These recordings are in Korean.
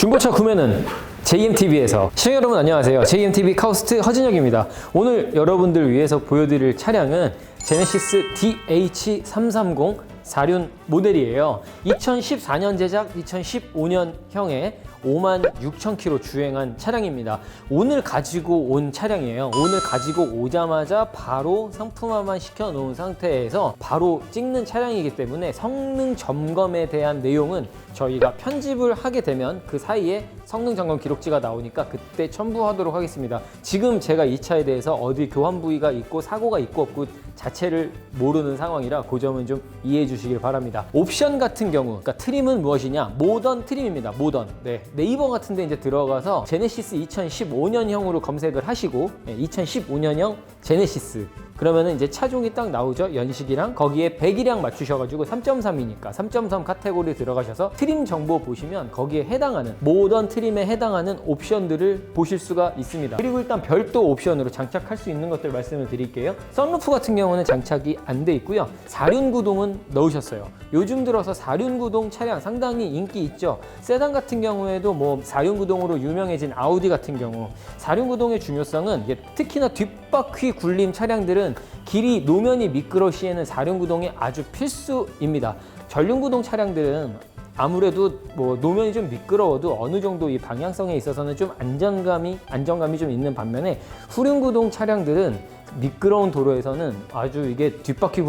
중고차 구매는 JMTV에서. 시청자 여러분 안녕하세요. JMTV 카우스트 허진혁입니다. 오늘 여러분들 위해서 보여드릴 차량은 제네시스 DH330 4륜 모델이에요. 2014년 제작, 2015년형의 56,000km 주행한 차량입니다. 오늘 가지고 온 차량이에요. 오늘 가지고 오자마자 바로 상품화만 시켜놓은 상태에서 바로 찍는 차량이기 때문에 성능 점검에 대한 내용은 저희가 편집을 하게 되면 그 사이에 성능 점검 기록지가 나오니까 그때 첨부하도록 하겠습니다. 지금 제가 이 차에 대해서 어디 교환 부위가 있고 사고가 있고 없고 자체를 모르는 상황이라 그 점은 좀 이해해 주시길 바랍니다. 옵션 같은 경우, 그러니까 트림은 무엇이냐? 모던 트림입니다. 모던. 네이버 같은 데 이제 들어가서 제네시스 2015년형으로 검색을 하시고 2015년형 제네시스 그러면은 이제 차종이 딱 나오죠. 연식이랑 거기에 배기량 맞추셔가지고 3.3이니까 3.3 카테고리 들어가셔서 트림 정보 보시면 거기에 해당하는 모던 트림에 해당하는 옵션들을 보실 수가 있습니다. 그리고 일단 별도 옵션으로 장착할 수 있는 것들 말씀을 드릴게요. 썬루프 같은 경우는 장착이 안 돼 있고요. 4륜 구동은 넣으셨어요. 요즘 들어서 4륜 구동 차량 상당히 인기 있죠. 세단 같은 경우에도 뭐 4륜 구동으로 유명해진 아우디 같은 경우 4륜 구동의 중요성은 특히나 뒷바퀴 굴림 차량들은 길이 노면이 미끄러 시에는 4륜 구동이 아주 필수입니다. 전륜 구동 차량들은 아무래도 뭐 노면이 좀 미끄러워도 어느 정도 이 방향성에 있어서는 좀 안정감이 좀 있는 반면에 후륜 구동 차량들은 미끄러운 도로에서는 아주 이게 뒷바퀴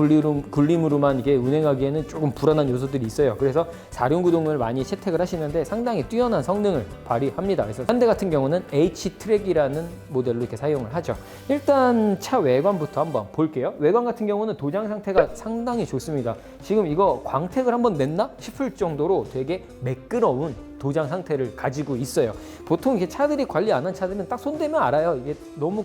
굴림으로만 이게 운행하기에는 조금 불안한 요소들이 있어요. 그래서 4륜 구동을 많이 채택을 하시는데 상당히 뛰어난 성능을 발휘합니다. 그래서 현대 같은 경우는 H-트랙이라는 모델로 이렇게 사용을 하죠. 일단 차 외관부터 한번 볼게요. 외관 같은 경우는 도장 상태가 상당히 좋습니다. 지금 이거 광택을 한번 냈나 싶을 정도로 되게 매끄러운 도장 상태를 가지고 있어요. 보통 이렇게 차들이 관리 안 한 차들은 딱 손대면 알아요. 이게 너무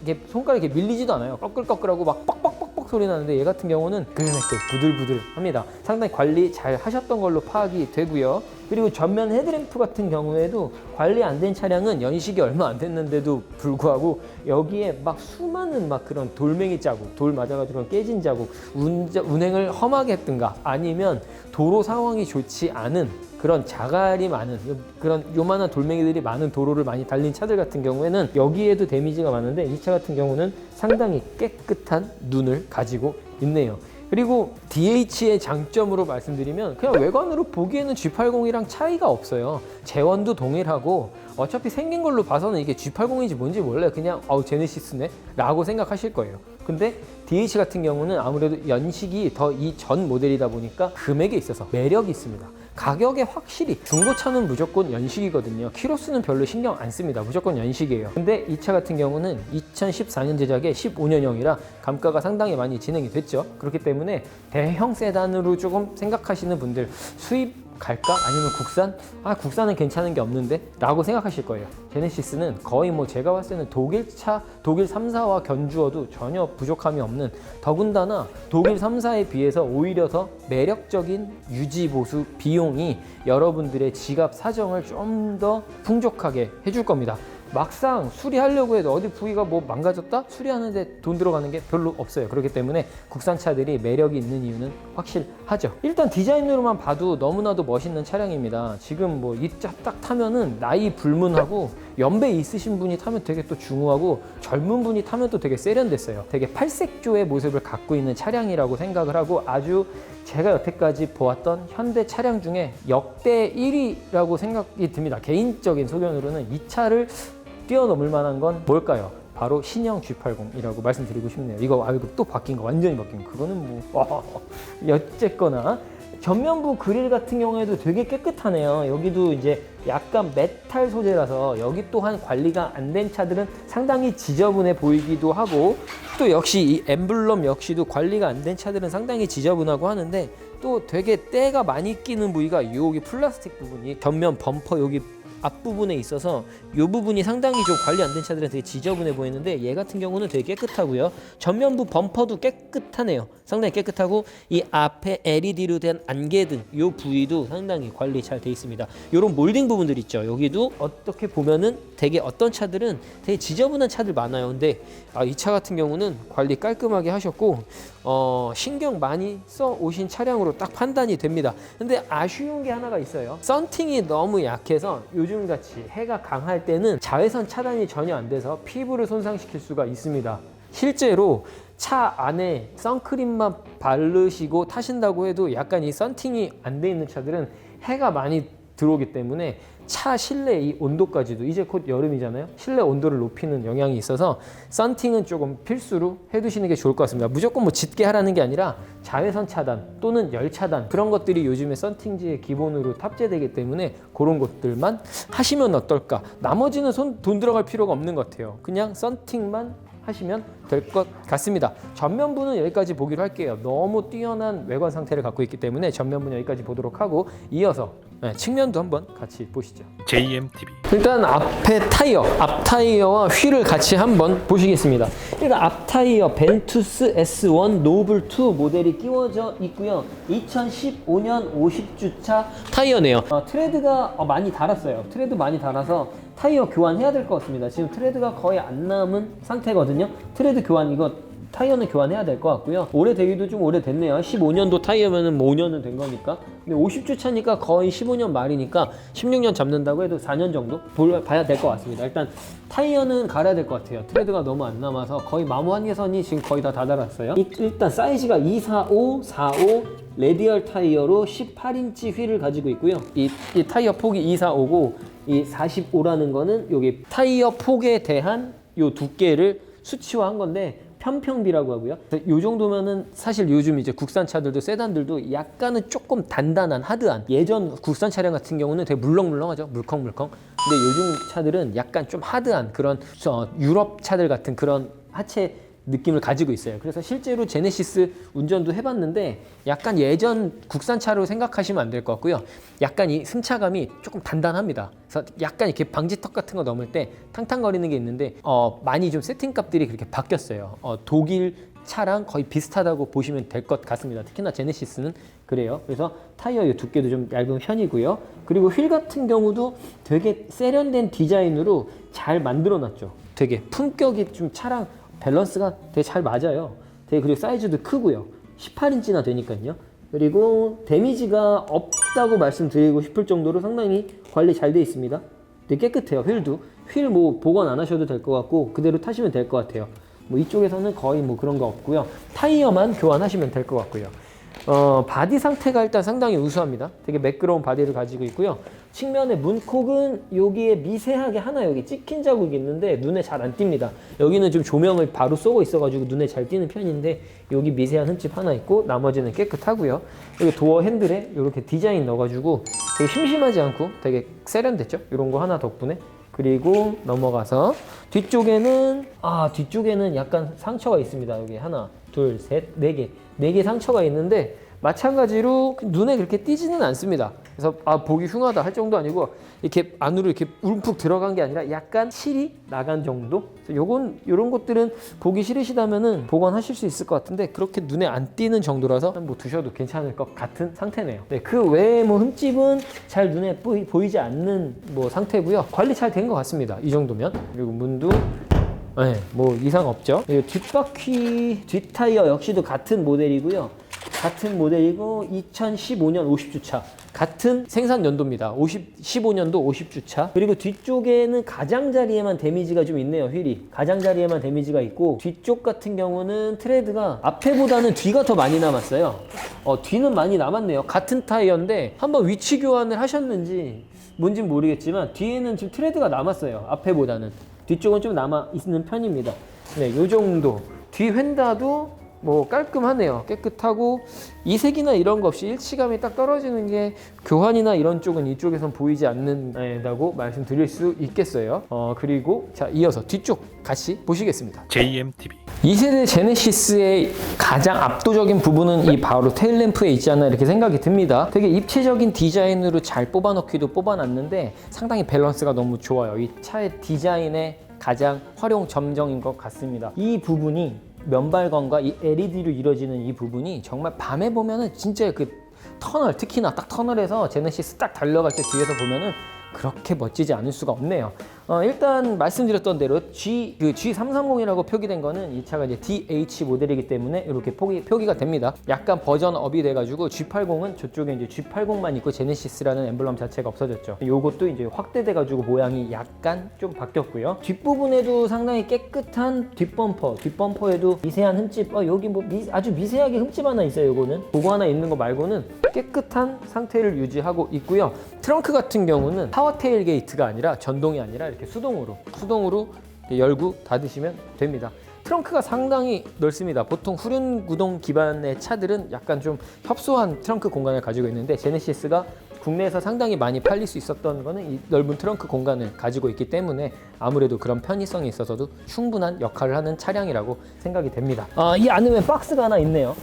이게 손가락이 이렇게 밀리지도 않아요. 꺼끌꺼끌하고 막 뻑뻑뻑뻑 소리 나는데 얘 같은 경우는 그냥 이렇게 부들부들합니다. 상당히 관리 잘 하셨던 걸로 파악이 되고요. 그리고 전면 헤드램프 같은 경우에도 관리 안 된 차량은 연식이 얼마 안 됐는데도 불구하고 여기에 막 수많은 막 그런 돌멩이 자국, 돌 맞아가지고 깨진 자국, 운행을 험하게 했든가 아니면 도로 상황이 좋지 않은 그런 자갈이 많은 그런 요만한 돌멩이들이 많은 도로를 많이 달린 차들 같은 경우에는 여기에도 데미지가 많은데 이 차 같은 경우는 상당히 깨끗한 눈을 가지고 있네요. 그리고 DH의 장점으로 말씀드리면 그냥 외관으로 보기에는 G80이랑 차이가 없어요. 제원도 동일하고 어차피 생긴 걸로 봐서는 이게 G80인지 뭔지 몰라요. 그냥 제네시스네 라고 생각하실 거예요. 근데 DH 같은 경우는 아무래도 연식이 더 이 전 모델이다 보니까 금액에 있어서 매력이 있습니다. 가격에 확실히 중고차는 무조건 연식이거든요. 키로수는 별로 신경 안 씁니다. 무조건 연식이에요. 근데 이 차 같은 경우는 2014년 제작의 15년형이라 감가가 상당히 많이 진행이 됐죠. 그렇기 때문에 대형 세단으로 조금 생각하시는 분들 수입 갈까? 아니면 국산? 국산은 괜찮은 게 없는데? 라고 생각하실 거예요. 제네시스는 거의 뭐 제가 봤을 때는 독일차, 독일 3사와 견주어도 전혀 부족함이 없는 더군다나 독일 3사에 비해서 오히려 더 매력적인 유지 보수 비용이 여러분들의 지갑 사정을 좀 더 풍족하게 해줄 겁니다. 막상 수리하려고 해도 어디 부위가 뭐 망가졌다? 수리하는데 돈 들어가는 게 별로 없어요. 그렇기 때문에 국산차들이 매력이 있는 이유는 확실하죠. 일단 디자인으로만 봐도 너무나도 멋있는 차량입니다. 지금 뭐 이 차 딱 타면은 나이 불문하고 연배 있으신 분이 타면 되게 또 중후하고 젊은 분이 타면 또 되게 세련됐어요. 되게 팔색조의 모습을 갖고 있는 차량이라고 생각을 하고 아주 제가 여태까지 보았던 현대 차량 중에 역대 1위라고 생각이 듭니다. 개인적인 소견으로는 이 차를 뛰어넘을 만한 건 뭘까요? 바로 신형 G80이라고 말씀드리고 싶네요. 이거 또 바뀐 거, 완전히 바뀐 거. 그거는 뭐 어쨌거나 전면부 그릴 같은 경우에도 되게 깨끗하네요. 여기도 이제 약간 메탈 소재라서 여기 또한 관리가 안 된 차들은 상당히 지저분해 보이기도 하고 또 역시 이 엠블럼 역시도 관리가 안 된 차들은 상당히 지저분하고 하는데 또 되게 때가 많이 끼는 부위가 여기 플라스틱 부분이 전면 범퍼 여기 앞부분에 있어서 이 부분이 상당히 좀 관리 안 된 차들은 되게 지저분해 보이는데 얘 같은 경우는 되게 깨끗하고요. 전면부 범퍼도 깨끗하네요. 상당히 깨끗하고 이 앞에 LED로 된 안개등 이 부위도 상당히 관리 잘 돼 있습니다. 이런 몰딩 부분들 있죠. 여기도 어떻게 보면은 되게 어떤 차들은 되게 지저분한 차들 많아요. 근데 이 차 같은 경우는 관리 깔끔하게 하셨고 신경 많이 써 오신 차량으로 딱 판단이 됩니다. 근데 아쉬운 게 하나가 있어요. 썬팅이 너무 약해서 요즘같이 해가 강할 때는 자외선 차단이 전혀 안 돼서 피부를 손상시킬 수가 있습니다. 실제로 차 안에 선크림만 바르시고 타신다고 해도 약간 이 썬팅이 안 돼 있는 차들은 해가 많이 들어오기 때문에 차 실내 이 온도까지도 이제 곧 여름이잖아요. 실내 온도를 높이는 영향이 있어서 썬팅은 조금 필수로 해두시는 게 좋을 것 같습니다. 무조건 뭐 짙게 하라는 게 아니라 자외선 차단 또는 열 차단 그런 것들이 요즘에 썬팅지에 기본으로 탑재되기 때문에 그런 것들만 하시면 어떨까. 나머지는 돈 들어갈 필요가 없는 것 같아요. 그냥 썬팅만 하시면 될 것 같습니다. 전면부는 여기까지 보기로 할게요. 너무 뛰어난 외관 상태를 갖고 있기 때문에 전면부는 여기까지 보도록 하고 이어서 측면도 한번 같이 보시죠. JMTV. 일단 앞에 타이어, 앞 타이어와 휠을 같이 한번 보시겠습니다. 그러니까 앞 타이어 벤투스 S1 노블2 모델이 끼워져 있고요. 2015년 50주차 타이어네요. 트레드가 많이 달았어요. 트레드 많이 달아서 타이어 교환해야 될 것 같습니다. 지금 트레드가 거의 안 남은 상태거든요. 트레드 교환 이거 타이어는 교환해야 될 것 같고요. 오래되기도 좀 오래됐네요. 15년도 타이어면은 뭐 5년은 된 거니까. 근데 50주 차니까 거의 15년 말이니까 16년 잡는다고 해도 4년 정도 봐야 될 것 같습니다. 일단 타이어는 갈아야 될 것 같아요. 트레드가 너무 안 남아서 거의 마모 한계선이 지금 거의 다 달았어요. 일단 사이즈가 245, 45 레디얼 타이어로 18인치 휠을 가지고 있고요. 이 타이어 폭이 245고 이 45라는 거는 여기 타이어 폭에 대한 요 두께를 수치화한 건데 편평비라고 하고요. 이 정도면은 사실 요즘 이제 국산 차들도 세단들도 약간은 조금 단단한 하드한 예전 국산 차량 같은 경우는 되게 물렁물렁하죠. 물컹물컹. 근데 요즘 차들은 약간 좀 하드한 그런 유럽 차들 같은 그런 하체 느낌을 가지고 있어요. 그래서 실제로 제네시스 운전도 해봤는데 약간 예전 국산차로 생각하시면 안 될 것 같고요. 약간 이 승차감이 조금 단단합니다. 그래서 약간 이렇게 방지턱 같은 거 넘을 때 탕탕거리는 게 있는데 많이 좀 세팅값들이 그렇게 바뀌었어요. 독일 차랑 거의 비슷하다고 보시면 될 것 같습니다. 특히나 제네시스는 그래요. 그래서 타이어의 두께도 좀 얇은 편이고요. 그리고 휠 같은 경우도 되게 세련된 디자인으로 잘 만들어 놨죠. 되게 품격이 좀 차랑 밸런스가 되게 잘 맞아요. 되게 그리고 사이즈도 크고요. 18인치나 되니까요. 그리고 데미지가 없다고 말씀드리고 싶을 정도로 상당히 관리 잘 돼 있습니다. 되게 깨끗해요. 휠도. 휠 뭐 보관 안 하셔도 될 것 같고 그대로 타시면 될 것 같아요. 뭐 이쪽에서는 거의 뭐 그런 거 없고요. 타이어만 교환하시면 될 것 같고요. 바디 상태가 일단 상당히 우수합니다. 되게 매끄러운 바디를 가지고 있고요. 측면의 문콕은 여기에 미세하게 하나 여기 찍힌 자국이 있는데 눈에 잘 안 띕니다. 여기는 좀 조명을 바로 쏘고 있어가지고 눈에 잘 띄는 편인데 여기 미세한 흠집 하나 있고 나머지는 깨끗하고요. 여기 도어 핸들에 이렇게 디자인 넣어가지고 되게 심심하지 않고 되게 세련됐죠? 이런 거 하나 덕분에. 그리고 넘어가서 뒤쪽에는 약간 상처가 있습니다. 여기 하나, 둘, 셋, 네 개 상처가 있는데 마찬가지로 눈에 그렇게 띄지는 않습니다. 그래서 보기 흉하다 할 정도 아니고 이렇게 안으로 이렇게 움푹 들어간 게 아니라 약간 실이 나간 정도. 요런 것들은 보기 싫으시다면은 보관하실 수 있을 것 같은데 그렇게 눈에 안 띄는 정도라서 뭐 두셔도 괜찮을 것 같은 상태네요. 네, 그 외에 뭐 흠집은 잘 눈에 보이지 않는 뭐 상태고요. 관리 잘 된 것 같습니다. 이 정도면. 그리고 문도 뭐 이상 없죠. 뒷바퀴 뒷타이어 역시도 같은 모델이고요. 같은 모델이고 2015년 50주차 같은 생산 연도입니다. 15년도 50주차. 그리고 뒤쪽에는 가장자리에만 데미지가 좀 있네요. 휠이 가장자리에만 데미지가 있고 뒤쪽 같은 경우는 트레드가 앞에보다는 뒤가 더 많이 남았어요. 뒤는 많이 남았네요. 같은 타이어인데 한번 위치 교환을 하셨는지 뭔진 모르겠지만 뒤에는 지금 트레드가 남았어요. 앞에보다는 뒤쪽은 좀 남아 있는 편입니다. 네, 요 정도. 뒤 휀다도 뭐 깔끔하네요. 깨끗하고 이색이나 이런 거 없이 일치감이 딱 떨어지는 게 교환이나 이런 쪽은 이쪽에선 보이지 않는다고 말씀드릴 수 있겠어요. 그리고 자, 이어서 뒤쪽 같이 보시겠습니다. JMTV 2세대 제네시스의 가장 압도적인 부분은 이 바로 테일램프에 있지 않나 이렇게 생각이 듭니다. 되게 입체적인 디자인으로 잘 뽑아넣기도 뽑아놨는데 상당히 밸런스가 너무 좋아요. 이 차의 디자인의 가장 활용 점정인 것 같습니다. 이 부분이 면발관과 이 LED로 이루어지는 이 부분이 정말 밤에 보면은 진짜 그 터널, 특히나 딱 터널에서 제네시스 딱 달려갈 때 뒤에서 보면은 그렇게 멋지지 않을 수가 없네요. 일단 말씀드렸던 대로 G330이라고 표기된 거는 이 차가 이제 DH 모델이기 때문에 이렇게 표기가 됩니다. 약간 버전업이 돼가지고 G80은 저쪽에 이제 G80만 있고 제네시스라는 엠블럼 자체가 없어졌죠. 요것도 이제 확대돼가지고 모양이 약간 좀 바뀌었고요. 뒷부분에도 상당히 깨끗한 뒷범퍼에도 미세한 흠집, 여기 뭐 아주 미세하게 흠집 하나 있어요. 요거는 그거 하나 있는 거 말고는 깨끗한 상태를 유지하고 있고요. 트렁크 같은 경우는 파워 테일 게이트가 아니라 전동이 아니라 이렇게 수동으로 열고 닫으시면 됩니다. 트렁크가 상당히 넓습니다. 보통 후륜 구동 기반의 차들은 약간 좀 협소한 트렁크 공간을 가지고 있는데 제네시스가 국내에서 상당히 많이 팔릴 수 있었던 거는 이 넓은 트렁크 공간을 가지고 있기 때문에 아무래도 그런 편의성이 있어서도 충분한 역할을 하는 차량이라고 생각이 됩니다. 이 안에 박스가 하나 있네요.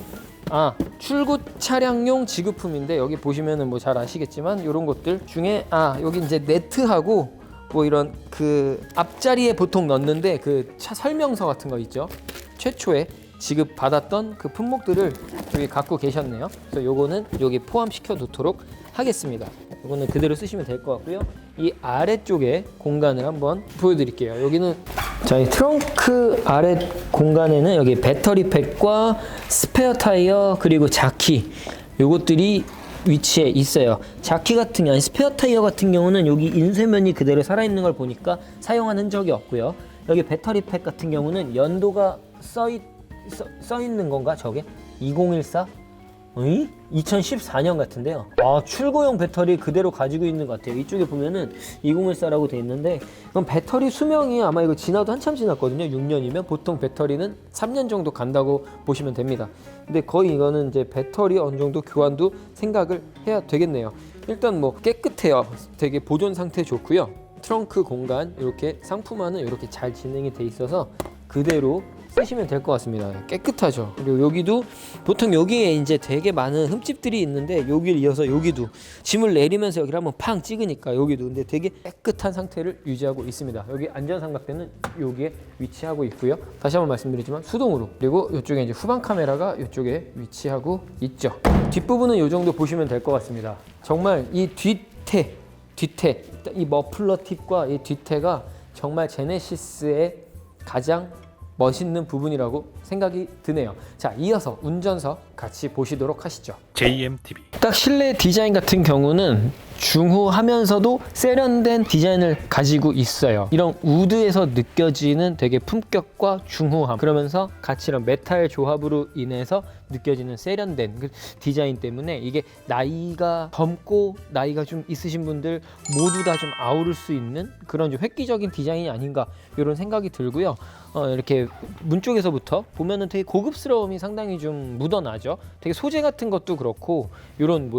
출고 차량용 지급품인데 여기 보시면은 뭐 잘 아시겠지만 이런 것들 중에 여기 이제 네트하고 뭐 이런 그 앞자리에 보통 넣는데 그 차 설명서 같은 거 있죠. 최초에 지급 받았던 그 품목들을 여기 갖고 계셨네요. 그래서 요거는 여기 포함시켜 놓도록 하겠습니다. 이거는 그대로 쓰시면 될 것 같고요. 이 아래쪽에 공간을 한번 보여드릴게요. 여기는 자, 이 트렁크 아래 공간에는 여기 배터리 팩과 스페어 타이어 그리고 자키 요것들이 위치해 있어요. 자키 같은 경우, 스페어 타이어 같은 경우는 여기 인쇄면이 그대로 살아있는 걸 보니까 사용한 흔적이 없고요. 여기 배터리 팩 같은 경우는 연도가 써 있는 건가 저게? 2014? 2014년 같은데요. 출고용 배터리 그대로 가지고 있는 것 같아요. 이쪽에 보면은 2014라고 돼 있는데 그럼 배터리 수명이 아마 이거 지나도 한참 지났거든요. 6년이면 보통 배터리는 3년 정도 간다고 보시면 됩니다. 근데 거의 이거는 이제 배터리 어느 정도 교환도 생각을 해야 되겠네요. 일단 뭐 깨끗해요. 되게 보존 상태 좋고요. 트렁크 공간 이렇게 상품화는 이렇게 잘 진행이 돼 있어서 그대로 쓰시면 될 것 같습니다. 깨끗하죠. 그리고 여기도 보통 여기에 이제 되게 많은 흠집들이 있는데 여기를 이어서 여기도 짐을 내리면서 여기를 한번 팡 찍으니까 여기도 근데 되게 깨끗한 상태를 유지하고 있습니다. 여기 안전삼각대는 여기에 위치하고 있고요. 다시 한번 말씀드리지만 수동으로, 그리고 이쪽에 이제 후방 카메라가 이쪽에 위치하고 있죠. 뒷부분은 이 정도 보시면 될 것 같습니다. 정말 이 뒤태 이 머플러 팁과 이 뒤태가 정말 제네시스의 가장 멋있는 부분이라고 생각이 드네요. 자, 이어서 운전석 같이 보시도록 하시죠. JMTV 딱 실내 디자인 같은 경우는 중후하면서도 세련된 디자인을 가지고 있어요. 이런 우드에서 느껴지는 되게 품격과 중후함, 그러면서 같이 이런 메탈 조합으로 인해서 느껴지는 세련된 그 디자인 때문에 이게 나이가 젊고 나이가 좀 있으신 분들 모두 다 좀 아우를 수 있는 그런 좀 획기적인 디자인이 아닌가 이런 생각이 들고요. 이렇게 문 쪽에서부터 보면은 되게 고급스러움이 상당히 좀 묻어나죠. 되게 소재 같은 것도 그렇고 이런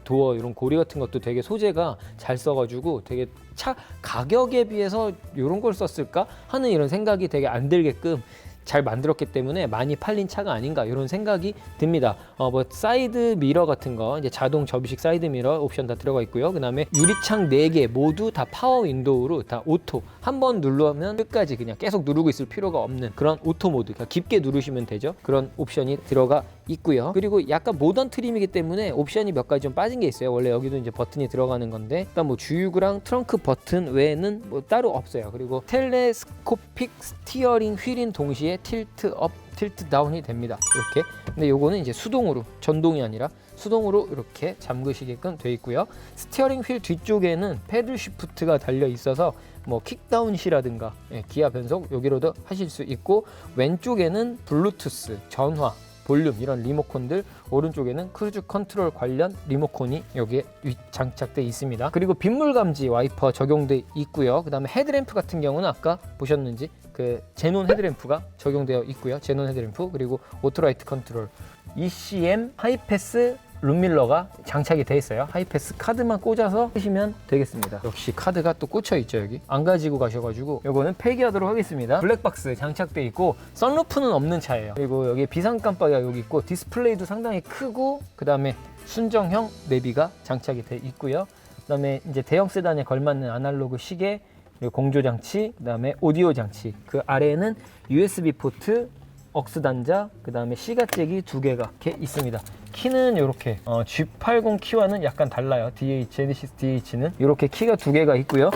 도어 이런 고리 같은 것도 되게 소재가 잘 써가지고 되게 차 가격에 비해서 이런 걸 썼을까 하는 이런 생각이 되게 안 들게끔 잘 만들었기 때문에 많이 팔린 차가 아닌가 이런 생각이 듭니다. 뭐 사이드 미러 같은 거 이제 자동 접이식 사이드 미러 옵션 다 들어가 있고요. 그다음에 유리창 4개 모두 다 파워 윈도우로 다 오토, 한번 누르면 끝까지 그냥 계속 누르고 있을 필요가 없는 그런 오토 모드, 그러니까 깊게 누르시면 되죠. 그런 옵션이 들어가 있고요. 그리고 약간 모던 트림이기 때문에 옵션이 몇 가지 좀 빠진 게 있어요. 원래 여기도 이제 버튼이 들어가는 건데 일단 뭐 주유구랑 트렁크 버튼 외에는 뭐 따로 없어요. 그리고 텔레스코픽 스티어링 휠인 동시에 틸트 업, 틸트 다운이 됩니다. 이렇게. 근데 요거는 이제 수동으로, 전동이 아니라 수동으로 이렇게 잠그시게끔 되어 있고요. 스티어링 휠 뒤쪽에는 패들 시프트가 달려 있어서 뭐 킥다운시라든가 기아 변속 여기로도 하실 수 있고, 왼쪽에는 블루투스, 전화 볼륨 이런 리모컨들, 오른쪽에는 크루즈 컨트롤 관련 리모컨이 여기에 장착되어 있습니다. 그리고 빗물 감지 와이퍼 적용되어 있고요. 그 다음에 헤드램프 같은 경우는 아까 보셨는지 그 제논 헤드램프가 적용되어 있고요. 제논 헤드램프, 그리고 오토라이트 컨트롤, ECM 하이패스 룸밀러가 장착이 돼 있어요. 하이패스 카드만 꽂아서 쓰시면 되겠습니다. 역시 카드가 또 꽂혀 있죠. 여기 안 가지고 가셔가지고 요거는 폐기하도록 하겠습니다. 블랙박스 장착돼 있고 썬루프는 없는 차예요. 그리고 여기 비상 깜빡이가 여기 있고 디스플레이도 상당히 크고, 그 다음에 순정형 내비가 장착이 돼 있고요. 그 다음에 이제 대형 세단에 걸맞는 아날로그 시계, 그리고 공조 장치, 그 다음에 오디오 장치, 그 아래에는 USB 포트, 억스 단자, 그 다음에 시가잭이 2개가 이렇게 있습니다. 키는 이렇게 G80 키와는 약간 달라요. 제네시스 DH는 이렇게 키가 2개가 있고요.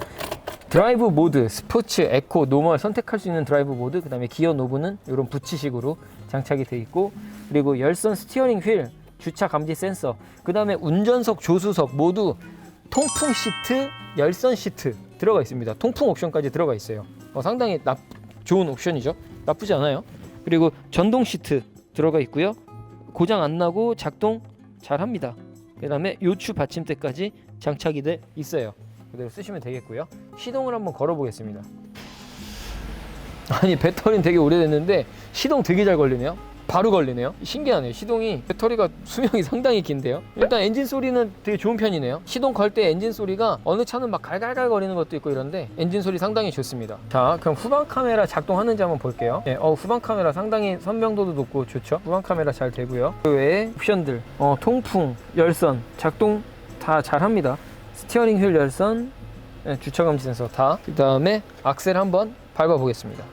드라이브 모드, 스포츠, 에코, 노멀 선택할 수 있는 드라이브 모드, 그 다음에 기어 노브는 이런 붙이식으로 장착이 되어 있고, 그리고 열선 스티어링 휠, 주차 감지 센서, 그 다음에 운전석, 조수석 모두 통풍 시트, 열선 시트 들어가 있습니다. 통풍 옵션까지 들어가 있어요. 상당히 좋은 옵션이죠. 나쁘지 않아요. 그리고 전동 시트 들어가 있고요. 고장 안 나고 작동 잘 합니다. 그 다음에 요추 받침대까지 장착이 돼 있어요. 그대로 쓰시면 되겠고요. 시동을 한번 걸어 보겠습니다. 아니, 배터리는 되게 오래됐는데 시동 되게 잘 걸리네요. 바로 걸리네요. 신기하네요. 시동이, 배터리가 수명이 상당히 긴데요. 일단 엔진 소리는 되게 좋은 편이네요. 시동 걸 때 엔진 소리가 어느 차는 막 갈갈갈 거리는 것도 있고 이런데 엔진 소리 상당히 좋습니다. 자, 그럼 후방 카메라 작동하는지 한번 볼게요. 네, 후방 카메라 상당히 선명도도 높고 좋죠. 후방 카메라 잘 되고요. 그 외에 옵션들, 통풍, 열선 작동 다 잘합니다. 스티어링 휠 열선, 네, 주차 감지 센서 다. 그 다음에 악셀 한번 밟아 보겠습니다.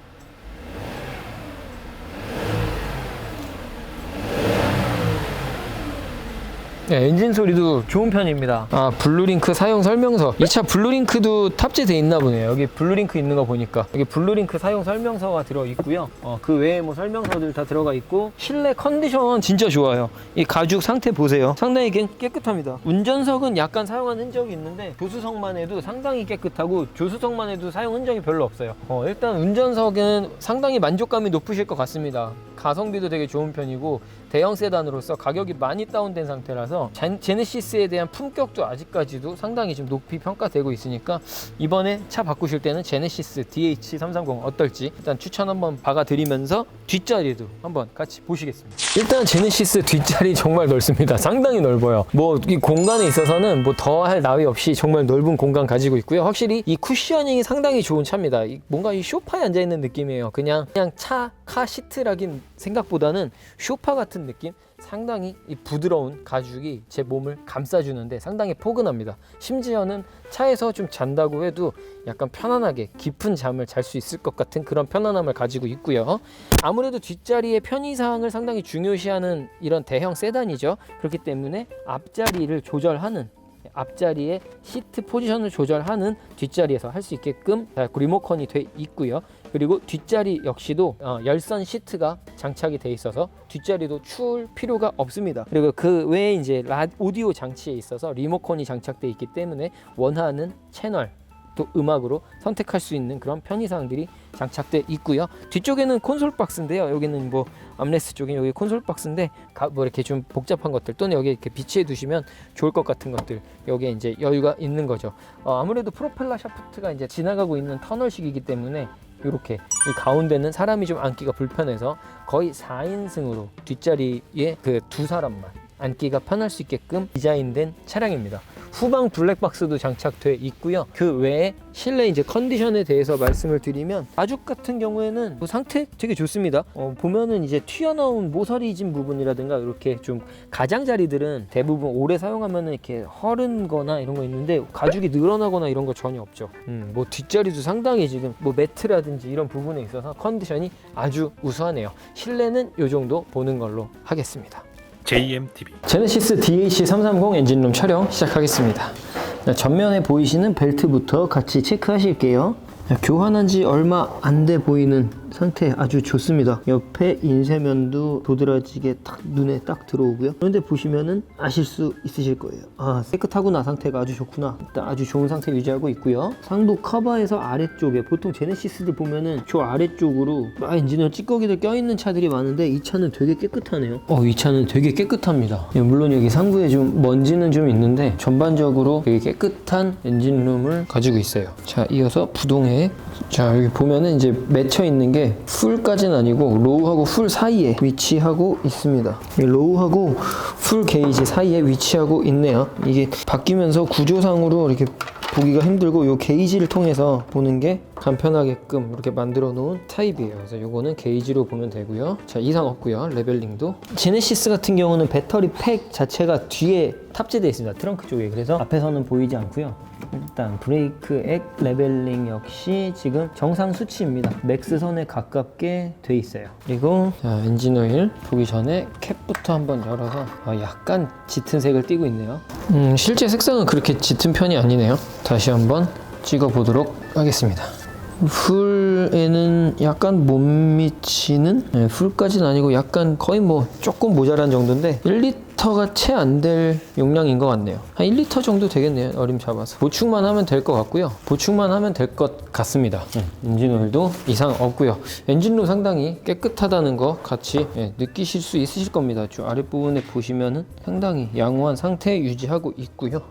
네, 엔진 소리도 좋은 편입니다. 블루링크 사용 설명서. 이 차 블루링크도 탑재되어 있나 보네요. 여기 블루링크 있는 거 보니까 여기 블루링크 사용 설명서가 들어 있고요. 그 외에 뭐 설명서들 다 들어가 있고, 실내 컨디션 진짜 좋아요. 이 가죽 상태 보세요. 상당히 깨끗합니다. 운전석은 약간 사용한 흔적이 있는데 조수석만 해도 상당히 깨끗하고, 조수석만 해도 사용 흔적이 별로 없어요. 일단 운전석은 상당히 만족감이 높으실 것 같습니다. 가성비도 되게 좋은 편이고, 대형 세단으로서 가격이 많이 다운된 상태라서 제네시스에 대한 품격도 아직까지도 상당히 좀 높이 평가되고 있으니까, 이번에 차 바꾸실 때는 제네시스 DH330 어떨지 일단 추천 한번 박아드리면서 뒷자리도 한번 같이 보시겠습니다. 일단 제네시스 뒷자리 정말 넓습니다. 상당히 넓어요. 뭐 이 공간에 있어서는 뭐 더할 나위 없이 정말 넓은 공간 가지고 있고요. 확실히 이 쿠셔닝이 상당히 좋은 차입니다. 뭔가 이 소파에 앉아있는 느낌이에요. 그냥 카 시트라긴 생각보다는 소파 같은 느낌? 상당히 이 부드러운 가죽이 제 몸을 감싸주는데 상당히 포근합니다. 심지어는 차에서 좀 잔다고 해도 약간 편안하게 깊은 잠을 잘 수 있을 것 같은 그런 편안함을 가지고 있고요. 아무래도 뒷자리의 편의사항을 상당히 중요시하는 이런 대형 세단이죠. 그렇기 때문에 앞자리를 조절하는, 앞자리의 시트 포지션을 조절하는 뒷자리에서 할 수 있게끔 리모컨이 돼 있고요. 그리고 뒷자리 역시도 열선 시트가 장착이 돼 있어서 뒷자리도 추울 필요가 없습니다. 그리고 그 외에 이제 오디오 장치에 있어서 리모컨이 장착돼 있기 때문에 원하는 채널 또 음악으로 선택할 수 있는 그런 편의사항들이 장착돼 있고요. 뒤쪽에는 콘솔 박스인데요. 여기는 뭐 암레스트 쪽에 여기 콘솔 박스인데 뭐 이렇게 좀 복잡한 것들 또는 여기 이렇게 비치해 두시면 좋을 것 같은 것들, 여기에 이제 여유가 있는 거죠. 아무래도 프로펠러 샤프트가 이제 지나가고 있는 터널식이기 때문에 이렇게 이 가운데는 사람이 좀 앉기가 불편해서 거의 4인승으로 뒷자리에 그 두 사람만 앉기가 편할 수 있게끔 디자인된 차량입니다. 후방 블랙박스도 장착돼 있고요. 그 외에 실내 이제 컨디션에 대해서 말씀을 드리면, 가죽 같은 경우에는 뭐 상태 되게 좋습니다. 보면은 이제 튀어나온 모서리진 부분이라든가 이렇게 좀 가장자리들은 대부분 오래 사용하면은 이렇게 허른거나 이런 거 있는데, 가죽이 늘어나거나 이런 거 전혀 없죠. 뭐 뒷자리도 상당히 지금 뭐 매트라든지 이런 부분에 있어서 컨디션이 아주 우수하네요. 실내는 이 정도 보는 걸로 하겠습니다. JMTV 제네시스 DH330 엔진룸 촬영 시작하겠습니다. 전면에 보이시는 벨트부터 같이 체크하실게요. 교환한 지 얼마 안 돼 보이는 상태 아주 좋습니다. 옆에 인쇄면도 도드라지게 딱 눈에 딱 들어오고요. 그런데 보시면은 아실 수 있으실 거예요. 아, 깨끗하구나. 상태가 아주 좋구나. 일단 아주 좋은 상태 유지하고 있고요. 상부 커버에서 아래쪽에 보통 제네시스들 보면은 저 아래쪽으로 엔진오일 찌꺼기들 껴있는 차들이 많은데 이 차는 되게 깨끗하네요. 이 차는 되게 깨끗합니다. 물론 여기 상부에 좀 먼지는 좀 있는데 전반적으로 되게 깨끗한 엔진룸을 가지고 있어요. 자, 이어서 부동에, 자, 여기 보면은 이제 맺혀 있는 게 풀까지는 아니고 로우하고 풀 사이에 위치하고 있습니다. 이 로우하고 풀 게이지 사이에 위치하고 있네요. 이게 바뀌면서 구조상으로 이렇게 보기가 힘들고 이 게이지를 통해서 보는 게 간편하게끔 이렇게 만들어 놓은 타입이에요. 그래서 이거는 게이지로 보면 되고요. 자, 이상 없고요. 레벨링도. 제네시스 같은 경우는 배터리 팩 자체가 뒤에 탑재되어 있습니다. 트렁크 쪽에. 그래서 앞에서는 보이지 않고요. 일단 브레이크 액 레벨링 역시 지금 정상 수치입니다. 맥스선에 가깝게 돼 있어요. 그리고 자, 엔진오일 보기 전에 캡부터 한번 열어서 약간 짙은 색을 띠고 있네요. 실제 색상은 그렇게 짙은 편이 아니네요. 다시 한번 찍어 보도록 하겠습니다. 풀에는 약간 못 미치는, 풀까지는 아니고 약간 거의 뭐 조금 모자란 정도인데 1리터가 채 안 될 용량인 것 같네요. 한 1리터 정도 되겠네요. 어림 잡아서 보충만 하면 될 것 같고요. 보충만 하면 될 것 같습니다. 엔진오일도 이상 없고요. 엔진룸 상당히 깨끗하다는 거 같이 느끼실 수 있으실 겁니다. 저 아랫부분에 보시면은 상당히 양호한 상태 유지하고 있고요.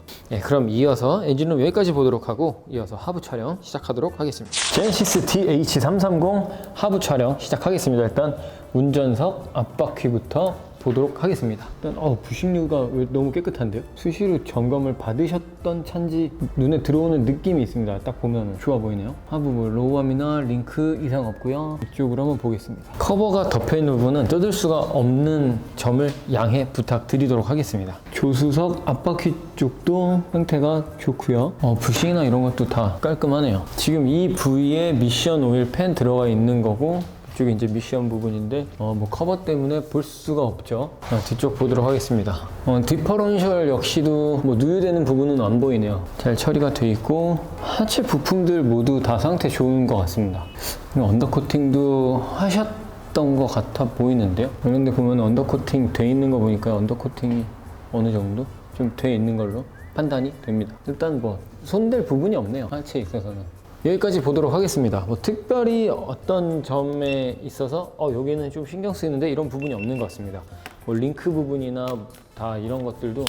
그럼 이어서 엔진룸 여기까지 보도록 하고 이어서 하부 촬영 시작하도록 하겠습니다. 제네시스 DH330 하부 촬영 시작하겠습니다. 일단 운전석 앞바퀴부터 보도록 하겠습니다. 일단 부식류가 왜 너무 깨끗한데요? 수시로 점검을 받으셨던 차인지 눈에 들어오는 느낌이 있습니다. 딱 보면 좋아 보이네요. 하부 뭐 로우암이나 링크 이상 없고요. 이쪽으로 한번 보겠습니다. 커버가 덮여있는 부분은 뜯을 수가 없는 점을 양해 부탁드리도록 하겠습니다. 조수석 앞바퀴 쪽도 상태가 좋고요. 부식이나 이런 것도 다 깔끔하네요. 지금 이 부위에 미션 오일 팬 들어가 있는 거고 이쪽이 이제 미션 부분인데 뭐 커버 때문에 볼 수가 없죠. 뒤쪽 보도록 하겠습니다. 디퍼런셜 역시도 뭐 누유되는 부분은 안 보이네요. 잘 처리가 돼 있고 하체 부품들 모두 다 상태 좋은 것 같습니다. 언더코팅도 하셨던 것 같아 보이는데요. 그런데 보면 언더코팅 돼 있는 거 보니까 언더코팅이 어느 정도 좀 돼 있는 걸로 판단이 됩니다. 일단 뭐 손댈 부분이 없네요. 하체에 있어서는. 여기까지 보도록 하겠습니다. 뭐 특별히 어떤 점에 있어서 여기는 좀 신경 쓰이는데 이런 부분이 없는 것 같습니다. 뭐 링크 부분이나 다 이런 것들도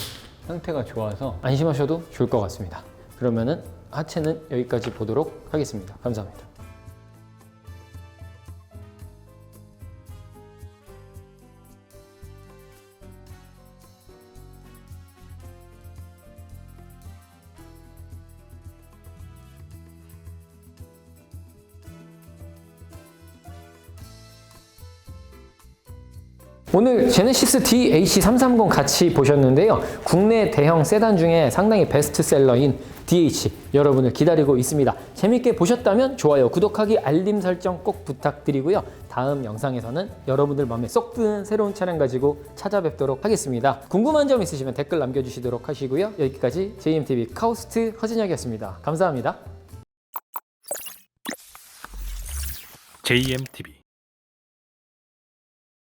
상태가 좋아서 안심하셔도 좋을 것 같습니다. 그러면은 하체는 여기까지 보도록 하겠습니다. 감사합니다. 오늘 제네시스 DH330 같이 보셨는데요. 국내 대형 세단 중에 상당히 베스트셀러인 DH 여러분을 기다리고 있습니다. 재밌게 보셨다면 좋아요, 구독하기, 알림 설정 꼭 부탁드리고요. 다음 영상에서는 여러분들 마음에 쏙 드는 새로운 차량 가지고 찾아뵙도록 하겠습니다. 궁금한 점 있으시면 댓글 남겨주시도록 하시고요. 여기까지 JMTV 카우스트 허진혁이었습니다. 감사합니다. JMTV